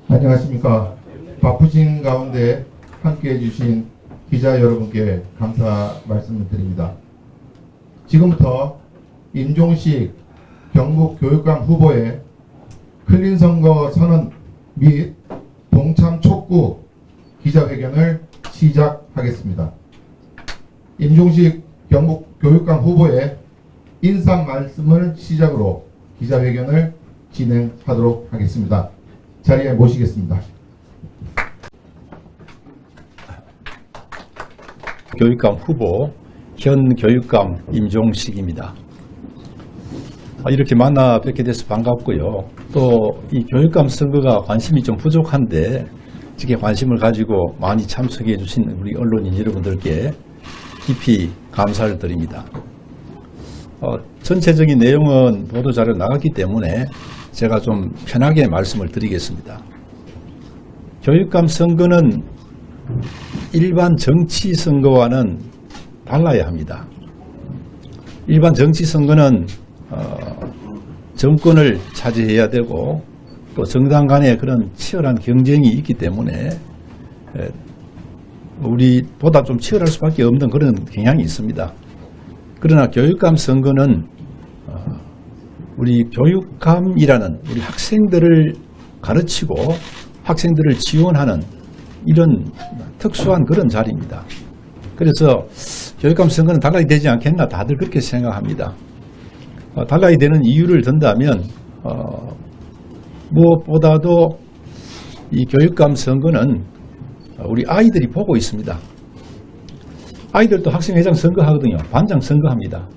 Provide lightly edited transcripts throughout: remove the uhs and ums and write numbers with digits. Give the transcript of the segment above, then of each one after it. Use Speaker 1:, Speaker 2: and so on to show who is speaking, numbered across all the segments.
Speaker 1: 안녕하십니까. 바쁘신 가운데 함께해 주신 기자 여러분께 감사 말씀을 드립니다. 지금부터 임종식 경북교육감 후보의 클린 선거 선언 및 동참 촉구 기자회견을 시작하겠습니다. 임종식 경북교육감 후보의 인사 말씀을 시작으로 기자회견을 진행하도록 하겠습니다. 자리에 모시겠습니다.
Speaker 2: 교육감 후보 현 교육감 임종식입니다. 이렇게 만나 뵙게 돼서 반갑고요. 또 이 교육감 선거가 관심이 좀 부족한데 이렇게 관심을 가지고 많이 참석해 주신 우리 언론인 여러분들께 깊이 감사를 드립니다. 전체적인 내용은 보도자료 나갔기 때문에 제가 좀 편하게 말씀을 드리겠습니다. 교육감 선거는 일반 정치 선거와는 달라야 합니다. 일반 정치 선거는 정권을 차지해야 되고 또 정당 간에 그런 치열한 경쟁이 있기 때문에 우리보다 좀 치열할 수밖에 없는 그런 경향이 있습니다. 그러나 교육감 선거는 우리 교육감이라는 우리 학생들을 가르치고 학생들을 지원하는 이런 특수한 그런 자리입니다. 그래서 교육감 선거는 달라야 되지 않겠나 다들 그렇게 생각합니다. 달라야 되는 이유를 든다면 무엇보다도 이 교육감 선거는 우리 아이들이 보고 있습니다. 아이들도 학생회장 선거하거든요. 반장 선거합니다.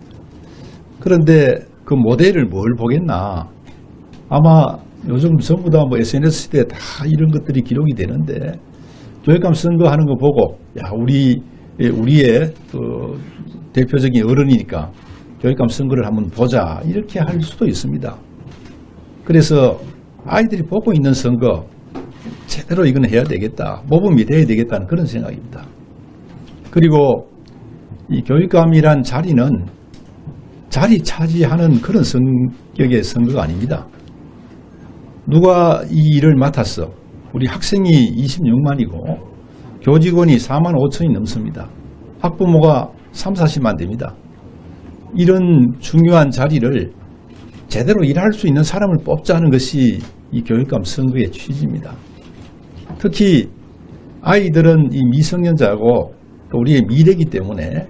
Speaker 2: 그런데 그 모델을 뭘 보겠나. 아마 요즘 전부 다 SNS 시대에 다 이런 것들이 기록이 되는데 교육감 선거하는 거 보고 야 우리의 그 대표적인 어른이니까 교육감 선거를 한번 보자 이렇게 할 수도 있습니다. 그래서 아이들이 보고 있는 선거 제대로 이건 해야 되겠다. 모범이 돼야 되겠다는 그런 생각입니다. 그리고 이 교육감이란 자리는 자리 차지하는 그런 성격의 선거가 아닙니다. 누가 이 일을 맡았어? 우리 학생이 26만이고 교직원이 4만 5천이 넘습니다. 학부모가 3, 40만 됩니다. 이런 중요한 자리를 제대로 일할 수 있는 사람을 뽑자는 것이 이 교육감 선거의 취지입니다. 특히 아이들은 이 미성년자고 또 우리의 미래이기 때문에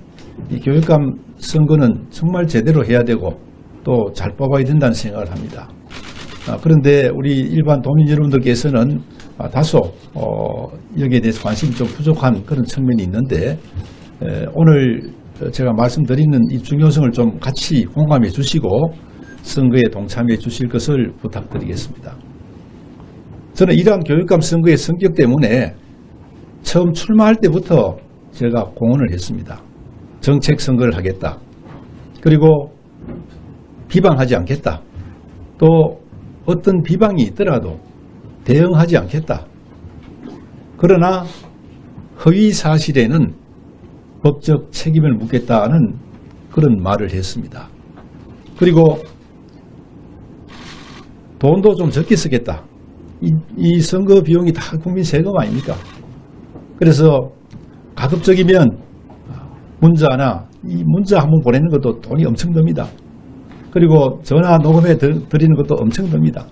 Speaker 2: 이 교육감 선거는 정말 제대로 해야 되고 또 잘 뽑아야 된다는 생각을 합니다. 그런데 우리 일반 도민 여러분들께서는 다소 여기에 대해서 관심이 좀 부족한 그런 측면이 있는데 오늘 제가 말씀드리는 이 중요성을 좀 같이 공감해 주시고 선거에 동참해 주실 것을 부탁드리겠습니다. 저는 이러한 교육감 선거의 성격 때문에 처음 출마할 때부터 제가 공언을 했습니다. 정책 선거를 하겠다. 그리고 비방하지 않겠다. 또 어떤 비방이 있더라도 대응하지 않겠다. 그러나 허위 사실에는 법적 책임을 묻겠다는 그런 말을 했습니다. 그리고 돈도 좀 적게 쓰겠다. 이 선거 비용이 다 국민 세금 아닙니까? 그래서 가급적이면 문자나 이 문자 한번 보내는 것도 돈이 엄청 듭니다. 그리고 전화 녹음해 드리는 것도 엄청 듭니다.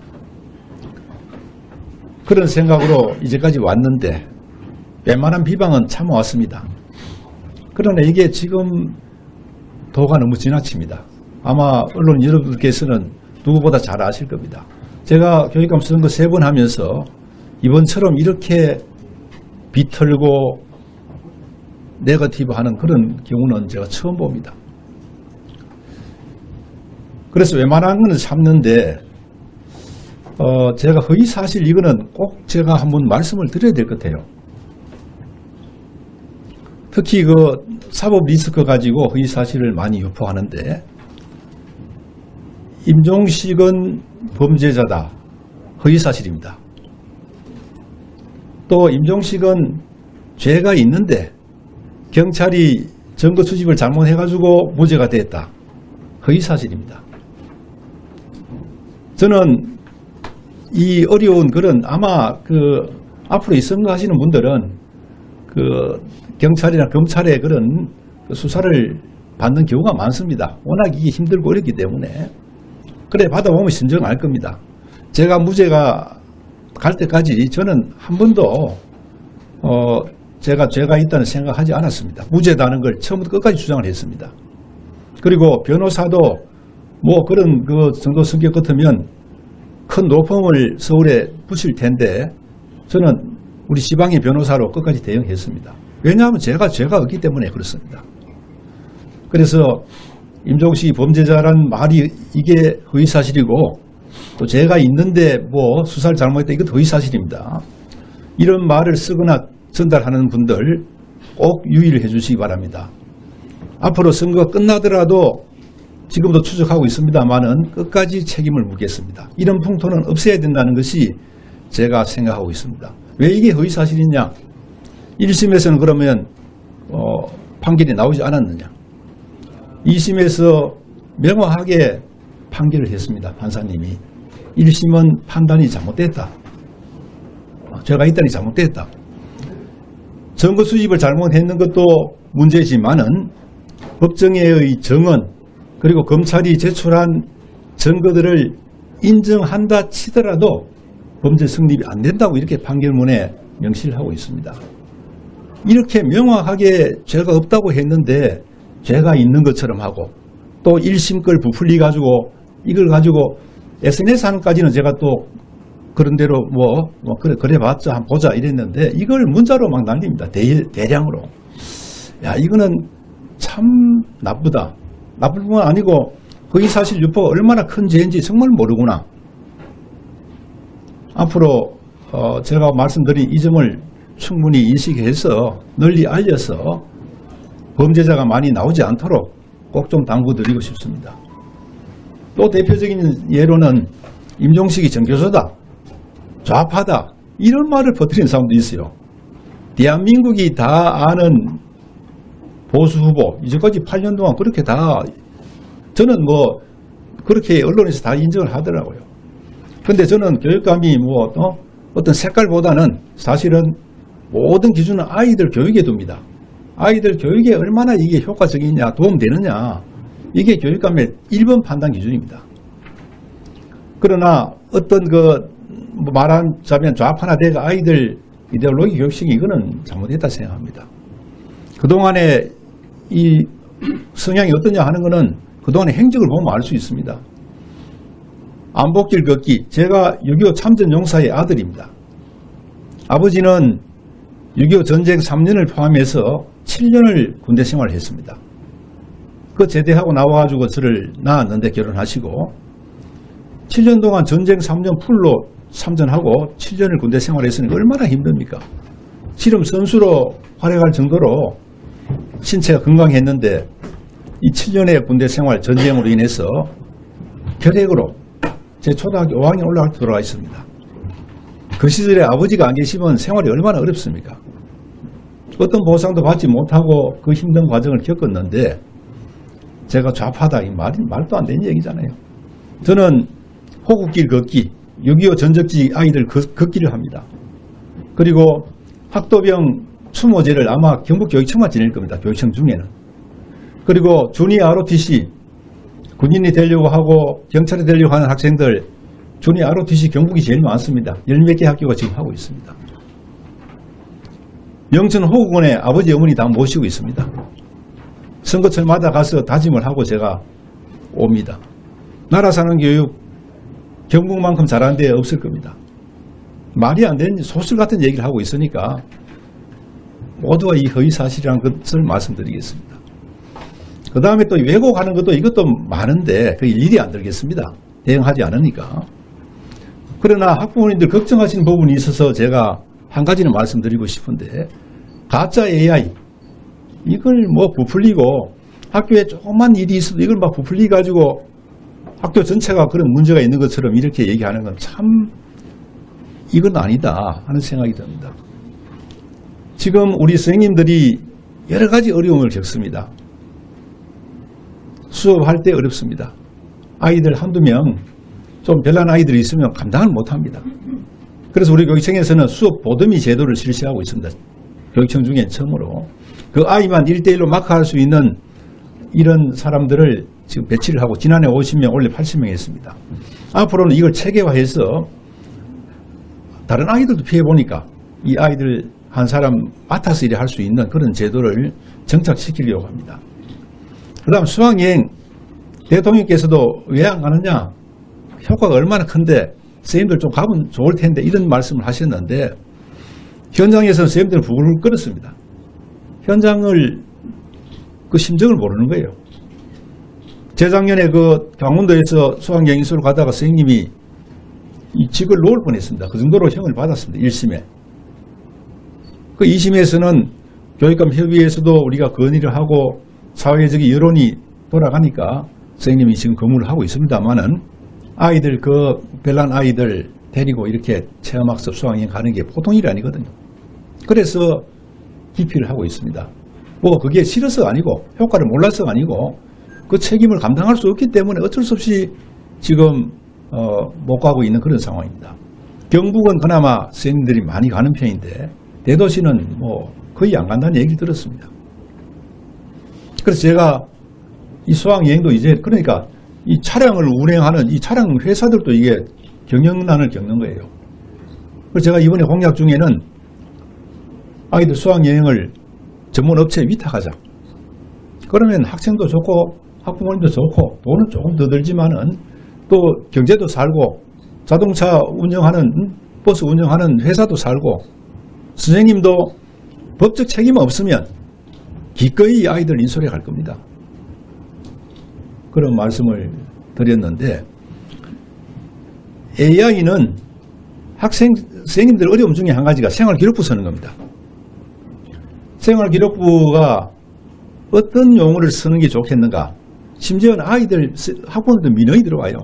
Speaker 2: 그런 생각으로 이제까지 왔는데 웬만한 비방은 참아왔습니다. 그러나 이게 지금 도가 너무 지나칩니다. 아마 언론 여러분께서는 누구보다 잘 아실 겁니다. 제가 교육감 선거 3번 하면서 이번처럼 이렇게 비틀고 네거티브 하는 그런 경우는 제가 처음 봅니다. 그래서 웬만한 건 참는데 제가 허위사실 이거는 꼭 제가 한번 말씀을 드려야 될 것 같아요. 특히 그 사법 리스크 가지고 허위사실을 많이 유포하는데 임종식은 범죄자다. 허위사실입니다. 또 임종식은 죄가 있는데 경찰이 증거 수집을 잘못해가지고 무죄가 됐다. 허위사실입니다. 저는 이 어려운 그런 아마 앞으로 이 선거하시는 분들은 경찰이나 검찰의 그런 수사를 받는 경우가 많습니다. 워낙 이게 힘들고 어렵기 때문에. 그래 받아보면 신중할 겁니다. 제가 무죄가 갈 때까지 저는 한 번도 제가 죄가 있다는 생각하지 않았습니다. 무죄다는 걸 처음부터 끝까지 주장을 했습니다. 그리고 변호사도 뭐 그런 그 정도 성격 같으면 큰 노폼을 서울에 붙일 텐데 저는 우리 지방의 변호사로 끝까지 대응했습니다. 왜냐하면 제가 죄가 없기 때문에 그렇습니다. 그래서 임종식이 범죄자란 말이 이게 허위사실이고 또 죄가 있는데 뭐 수사를 잘못했다 이것도 허위사실입니다. 이런 말을 쓰거나 전달하는 분들 꼭 유의를 해주시기 바랍니다. 앞으로 선거가 끝나더라도 지금도 추적하고 있습니다만은 끝까지 책임을 묻겠습니다. 이런 풍토는 없애야 된다는 것이 제가 생각하고 있습니다. 왜 이게 허위사실이냐? 1심에서는 그러면 판결이 나오지 않았느냐? 2심에서 명확하게 판결을 했습니다. 판사님이. 1심은 판단이 잘못됐다. 죄가 있다니 잘못됐다. 증거 수집을 잘못했는 것도 문제지만은 법정의 정언 그리고 검찰이 제출한 증거들을 인정한다 치더라도 범죄 성립이 안 된다고 이렇게 판결문에 명시를 하고 있습니다. 이렇게 명확하게 죄가 없다고 했는데 죄가 있는 것처럼 하고 또 1심 걸 부풀리 가지고 이걸 가지고 SNS 하는까지는 제가 또 그런 대로 그래 봤자 한번 보자 이랬는데 이걸 문자로 막 날립니다. 대량으로. 야 이거는 참 나쁘다. 나쁠 뿐만 아니고 허위사실 유포가 얼마나 큰 죄인지 정말 모르구나. 앞으로 제가 말씀드린 이 점을 충분히 인식해서 널리 알려서 범죄자가 많이 나오지 않도록 꼭 좀 당부드리고 싶습니다. 또 대표적인 예로는 임종식이 정교조다, 좌파다 이런 말을 퍼뜨리는 사람도 있어요. 대한민국이 다 아는 보수 후보 이제까지 8년 동안 그렇게 다 저는 뭐 그렇게 언론에서 다 인정을 하더라고요. 근데 저는 교육감이 어떤 색깔보다는 사실은 모든 기준은 아이들 교육에 둡니다. 아이들 교육에 얼마나 이게 효과적이냐 도움되느냐 이게 교육감의 1번 판단 기준입니다. 그러나 어떤 말하자면 좌파나 대가 아이들 이데올로기 교육식이 이거는 잘못됐다 생각합니다. 그동안에 이 성향이 어떠냐 하는 것은 그동안의 행적을 보면 알 수 있습니다. 안복길 걷기 제가 6.25 참전용사의 아들입니다. 아버지는 6.25 전쟁 3년을 포함해서 7년을 군대 생활을 했습니다. 그 제대하고 나와가지고 저를 낳았는데 결혼하시고 7년 동안 전쟁 3년 풀로 참전하고 7년을 군대 생활했으니까 얼마나 힘듭니까? 실험 선수로 활약할 정도로 신체가 건강했는데 이 7년의 군대 생활 전쟁으로 인해서 결핵으로 제 초등학교 5학년 올라갈 때 돌아가 있습니다. 그 시절에 아버지가 안 계시면 생활이 얼마나 어렵습니까? 어떤 보상도 받지 못하고 그 힘든 과정을 겪었는데 제가 좌파다 이 말도 안 되는 얘기잖아요. 저는 호국길 걷기 6.25 전적지 아이들 걷기를 합니다. 그리고 학도병 추모제를 아마 경북교육청만 지낼 겁니다. 교육청 중에는. 그리고 주니 ROTC 군인이 되려고 하고 경찰이 되려고 하는 학생들 주니 ROTC 경북이 제일 많습니다. 10몇 개 학교가 지금 하고 있습니다. 영천 호국원에 아버지 어머니 다 모시고 있습니다. 선거철마다 가서 다짐을 하고 제가 옵니다. 나라 사는 교육 경북만큼 잘하는 데 없을 겁니다. 말이 안 되는 소설 같은 얘기를 하고 있으니까 모두가 이 허위사실이라는 것을 말씀드리겠습니다. 그 다음에 또 왜곡하는 것도 이것도 많은데 그게 일이 안 들겠습니다. 대응하지 않으니까. 그러나 학부모님들 걱정하시는 부분이 있어서 제가 한 가지는 말씀드리고 싶은데 가짜 AI 이걸 부풀리고 학교에 조금만 일이 있어도 이걸 막 부풀리 가지고 학교 전체가 그런 문제가 있는 것처럼 이렇게 얘기하는 건 참 이건 아니다 하는 생각이 듭니다. 지금 우리 선생님들이 여러 가지 어려움을 겪습니다. 수업할 때 어렵습니다. 아이들 한두 명 좀 별난 아이들이 있으면 감당을 못합니다. 그래서 우리 교육청에서는 수업 보듬이 제도를 실시하고 있습니다. 교육청 중엔 처음으로. 그 아이만 1대1로 마크할 수 있는 이런 사람들을 지금 배치를 하고 지난해 50명, 올해 80명 했습니다. 앞으로는 이걸 체계화해서 다른 아이들도 피해보니까 이 아이들 한 사람 맡아서 일을 할 수 있는 그런 제도를 정착시키려고 합니다. 그 다음 수학여행 대통령께서도 왜 안 가느냐, 효과가 얼마나 큰데 선생님들 좀 가면 좋을 텐데 이런 말씀을 하셨는데 현장에서는 선생님들은 부글부글 끓었습니다. 현장을 그 심정을 모르는 거예요. 재작년에 그 강원도에서 수학여행 인수를 가다가 선생님이 이 직을 놓을 뻔했습니다. 그 정도로 형을 받았습니다. 1심에. 그 2심에서는 교육감 협의회에서도 우리가 건의를 하고 사회적인 여론이 돌아가니까 선생님이 지금 근무를 하고 있습니다만은 아이들 그 별난 아이들 데리고 이렇게 체험학습 수학여행 가는 게 보통 일이 아니거든요. 그래서 기피를 하고 있습니다. 뭐 그게 싫어서가 아니고 효과를 몰라서가 아니고 그 책임을 감당할 수 없기 때문에 어쩔 수 없이 지금 못 가고 있는 그런 상황입니다. 경북은 그나마 선생님들이 많이 가는 편인데 대도시는 뭐 거의 안 간다는 얘기를 들었습니다. 그래서 제가 이 수학여행도 이제 그러니까 이 차량을 운행하는 이 차량 회사들도 이게 경영난을 겪는 거예요. 그래서 제가 이번에 공약 중에는 아이들 수학여행을 전문 업체에 위탁하자. 그러면 학생도 좋고 학부모님도 좋고 돈은 조금 더 들지만은 또 경제도 살고 자동차 운영하는 버스 운영하는 회사도 살고 선생님도 법적 책임 없으면 기꺼이 아이들 인솔에 갈 겁니다. 그런 말씀을 드렸는데 AI는 선생님들 어려움 중에 한 가지가 생활기록부 쓰는 겁니다. 생활기록부가 어떤 용어를 쓰는 게 좋겠는가. 심지어는 아이들, 학부모들도 민원이 들어와요.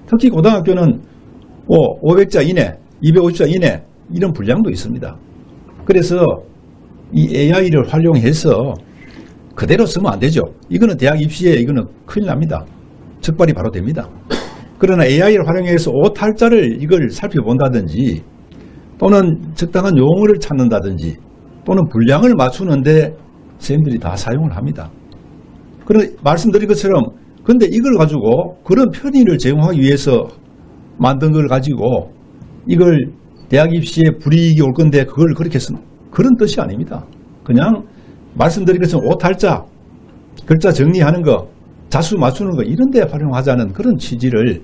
Speaker 2: 특히 고등학교는 500자 이내, 250자 이내 이런 분량도 있습니다. 그래서 이 AI를 활용해서 그대로 쓰면 안 되죠. 이거는 대학 입시에 이거는 큰일 납니다. 적발이 바로 됩니다. 그러나 AI를 활용해서 오탈자를 이걸 살펴본다든지 또는 적당한 용어를 찾는다든지 또는 분량을 맞추는데 선생님들이 다 사용을 합니다. 그런 말씀드린 것처럼 근데 이걸 가지고 그런 편의를 제공하기 위해서 만든 걸 가지고 이걸 대학 입시에 불이익이 올 건데 그걸 그렇게 쓰는 그런 뜻이 아닙니다. 그냥 말씀드린 것처럼 오탈자, 글자 정리하는 거, 자수 맞추는 거 이런 데 활용하자는 그런 취지를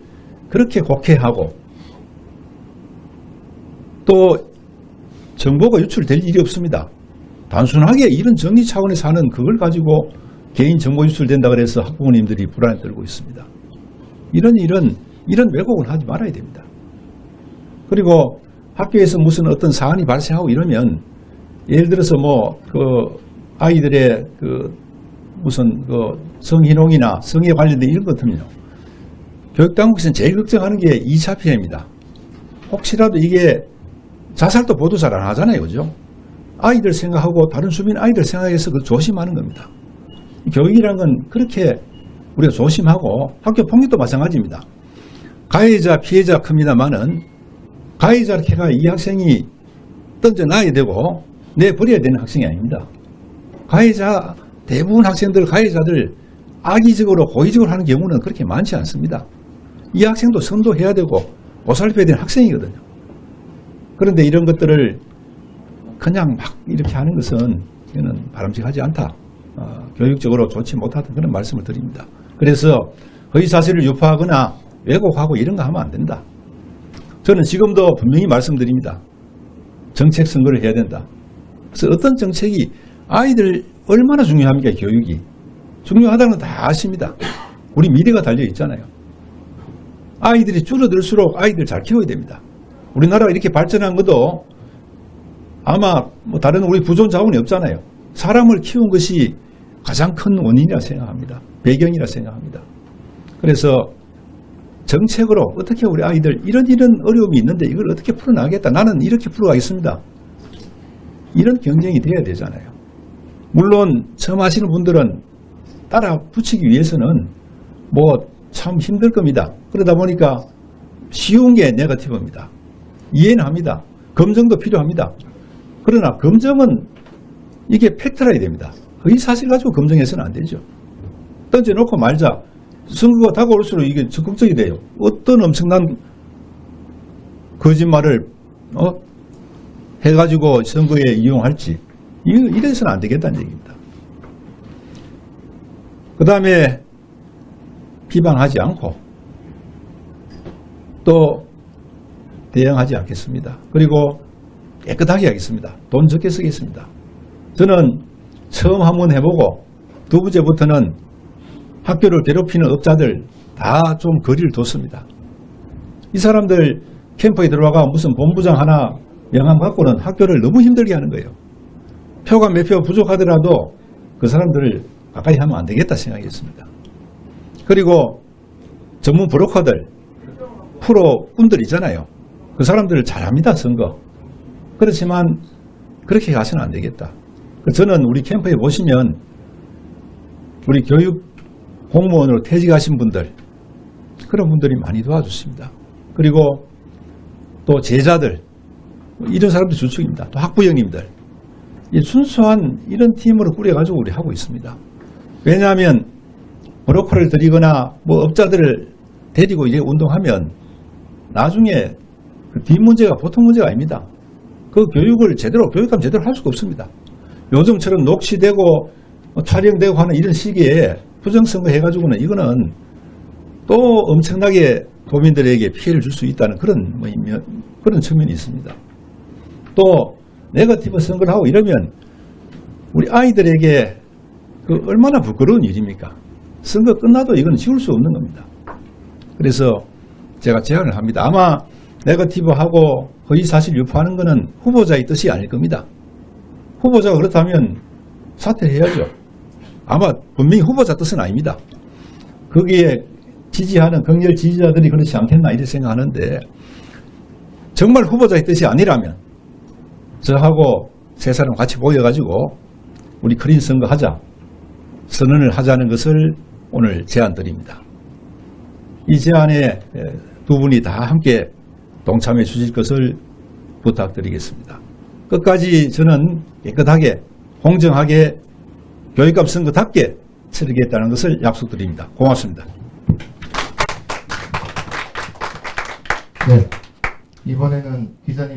Speaker 2: 그렇게 곡해하고 또 정보가 유출될 일이 없습니다. 단순하게 이런 정리 차원에서 하는 그걸 가지고 개인 정보 유출된다 그래서 학부모님들이 불안에 떨고 있습니다. 이런 왜곡을 하지 말아야 됩니다. 그리고 학교에서 무슨 어떤 사안이 발생하고 이러면 예를 들어서 아이들의 무슨 성희롱이나 성에 관련된 이런 것들은요. 교육당국에서는 제일 걱정하는 게 2차 피해입니다. 혹시라도 이게 자살도 보도 잘 안 하잖아요. 그죠? 아이들 생각하고 다른 주민 아이들 생각해서 조심하는 겁니다. 교육이란 건 그렇게 우리가 조심하고 학교 폭력도 마찬가지입니다. 가해자, 피해자 큽니다만은 가해자가 이 학생이 던져놔야 되고 내버려야 되는 학생이 아닙니다. 가해자, 대부분 학생들, 가해자들 악의적으로 고의적으로 하는 경우는 그렇게 많지 않습니다. 이 학생도 선도해야 되고 보살펴야 되는 학생이거든요. 그런데 이런 것들을 그냥 막 이렇게 하는 것은 이거는 바람직하지 않다. 교육적으로 좋지 못하다 그런 말씀을 드립니다. 그래서 허위사실을 유포하거나 왜곡하고 이런 거 하면 안 된다. 저는 지금도 분명히 말씀드립니다. 정책 선거를 해야 된다. 그래서 어떤 정책이 아이들 얼마나 중요합니까? 교육이. 중요하다는 건 다 아십니다. 우리 미래가 달려 있잖아요. 아이들이 줄어들수록 아이들 잘 키워야 됩니다. 우리나라가 이렇게 발전한 것도 아마 다른 우리 부존 자원이 없잖아요. 사람을 키운 것이 가장 큰 원인이라 생각합니다. 배경이라 생각합니다. 그래서 정책으로 어떻게 우리 아이들 이런 어려움이 있는데 이걸 어떻게 풀어나가겠다. 나는 이렇게 풀어가겠습니다. 이런 경쟁이 돼야 되잖아요. 물론 처음 하시는 분들은 따라 붙이기 위해서는 참 힘들 겁니다. 그러다 보니까 쉬운 게 네거티브입니다. 이해는 합니다. 검증도 필요합니다. 그러나 검증은 이게 팩트라야 됩니다. 이 사실 가지고 검증해서는 안 되죠. 던져놓고 말자. 선거가 다가올수록 이게 적극적이 돼요. 어떤 엄청난 거짓말을 해가지고 선거에 이용할지 이래서는 안 되겠다는 얘기입니다. 그 다음에 비방하지 않고 또 대응하지 않겠습니다. 그리고 깨끗하게 하겠습니다. 돈 적게 쓰겠습니다. 저는 처음 한번 해보고 두 번째부터는 학교를 괴롭히는 업자들 다 좀 거리를 뒀습니다. 이 사람들 캠프에 들어와가 무슨 본부장 하나 명함 갖고는 학교를 너무 힘들게 하는 거예요. 표가 몇 표 부족하더라도 그 사람들을 가까이 하면 안 되겠다 생각했습니다. 그리고 전문 브로커들, 프로꾼들 있잖아요. 그 사람들 잘합니다, 선거. 그렇지만 그렇게 가서는 안 되겠다. 저는 우리 캠프에 보시면 우리 교육 공무원으로 퇴직하신 분들, 그런 분들이 많이 도와주십니다. 그리고 또 제자들, 이런 사람들 주축입니다. 또 학부형님들. 순수한 이런 팀으로 꾸려가지고 우리 하고 있습니다. 왜냐하면 브로커를 들이거나 뭐 업자들을 데리고 이제 운동하면 나중에 그 뒷문제가 보통 문제가 아닙니다. 그 교육을 제대로, 교육감 제대로 할 수가 없습니다. 요즘처럼 녹취되고 촬영되고 하는 이런 시기에 부정선거 해가지고는 이거는 또 엄청나게 도민들에게 피해를 줄 수 있다는 그런 측면이 있습니다. 또 네거티브 선거를 하고 이러면 우리 아이들에게 그 얼마나 부끄러운 일입니까? 선거 끝나도 이건 지울 수 없는 겁니다. 그래서 제가 제안을 합니다. 아마 네거티브하고 허위사실 유포하는 것은 후보자의 뜻이 아닐 겁니다. 후보자가 그렇다면 사퇴해야죠. 아마 분명히 후보자 뜻은 아닙니다. 거기에 지지하는 극렬 지지자들이 그렇지 않겠나 이렇게 생각하는데, 정말 후보자의 뜻이 아니라면 저하고 세 사람 같이 모여가지고 우리 클린 선거 하자, 선언을 하자는 것을 오늘 제안 드립니다. 이 제안에 두 분이 다 함께 동참해 주실 것을 부탁드리겠습니다. 끝까지 저는 깨끗하게 공정하게 교육감 선거답게 치르겠다는 것을 약속드립니다. 고맙습니다.
Speaker 1: 네, 이번에는 기자님